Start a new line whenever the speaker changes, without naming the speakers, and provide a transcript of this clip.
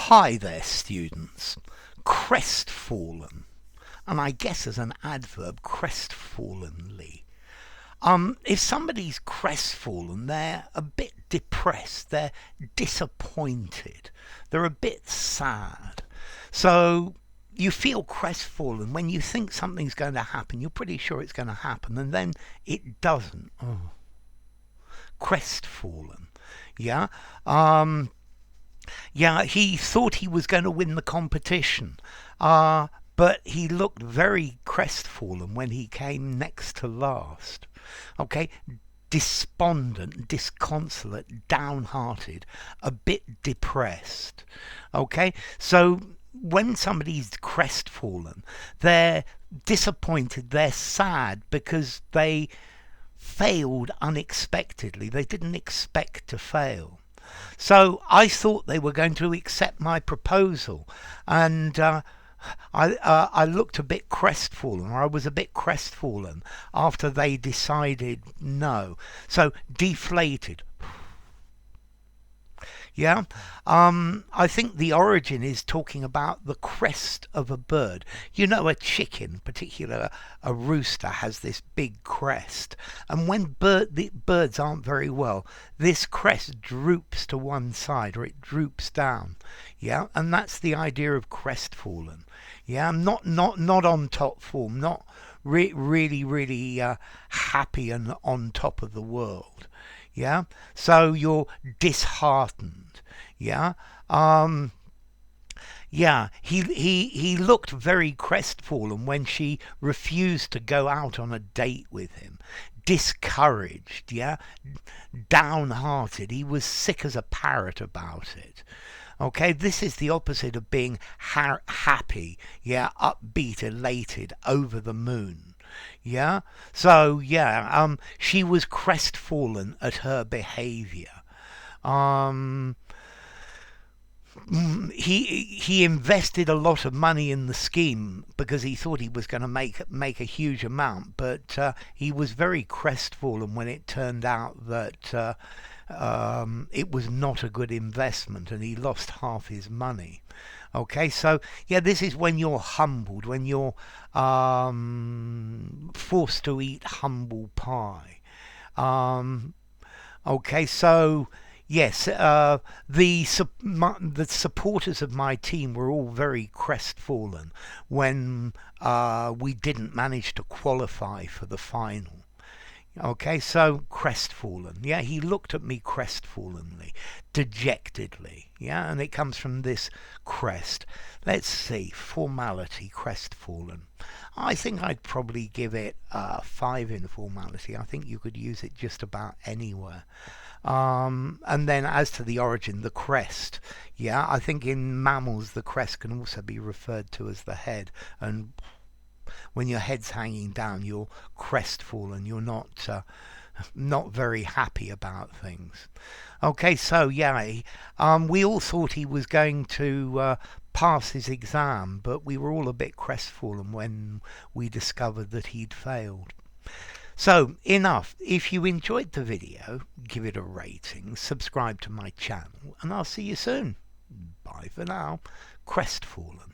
Hi there, students. Crestfallen. And I guess as an adverb, crestfallenly. If somebody's crestfallen, they're a bit depressed, they're disappointed, they're a bit sad. So you feel crestfallen when you think something's going to happen, you're pretty sure it's going to happen, and then it doesn't. Oh. Crestfallen. Yeah. Yeah, he thought he was going to win the competition, but he looked very crestfallen when he came next to last. Okay, despondent, disconsolate, downhearted, a bit depressed. Okay, so when somebody's crestfallen, they're disappointed, they're sad because they failed unexpectedly. They didn't expect to fail. So I thought they were going to accept my proposal, and I looked a bit crestfallen, or I was a bit crestfallen after they decided no. So deflated. Yeah, I think the origin is talking about the crest of a bird. You know, a chicken, particularly a rooster, has this big crest, and when the birds aren't very well, this crest droops to one side, or it droops down. Yeah, and that's the idea of crestfallen. Yeah, not on top form, not really happy and on top of the world. Yeah, so you're disheartened. Yeah, yeah. He looked very crestfallen when she refused to go out on a date with him. Discouraged. Yeah, downhearted. He was sick as a parrot about it. Okay, this is the opposite of being happy. Yeah, upbeat, elated, over the moon. Yeah, so yeah, she was crestfallen at her behavior. He invested a lot of money in the scheme because he thought he was going to make a huge amount, but he was very crestfallen when it turned out that it was not a good investment, and he lost half his money. Okay, so yeah, this is when you're humbled, when you're forced to eat humble pie. Okay, so yes, the supporters of my team were all very crestfallen when we didn't manage to qualify for the final. Okay, so crestfallen. Yeah, he looked at me crestfallenly, dejectedly. Yeah, and it comes from this crest. Let's see, formality, crestfallen. I think I'd probably give it 5 in formality. I think you could use it just about anywhere. And then as to the origin, the crest. Yeah, I think in mammals the crest can also be referred to as the head, and when your head's hanging down, you're crestfallen. You're not very happy about things. Okay, so yeah, we all thought he was going to pass his exam, but we were all a bit crestfallen when we discovered that he'd failed. So enough. If you enjoyed the video, give it a rating, subscribe to my channel, and I'll see you soon. Bye for now. Crestfallen.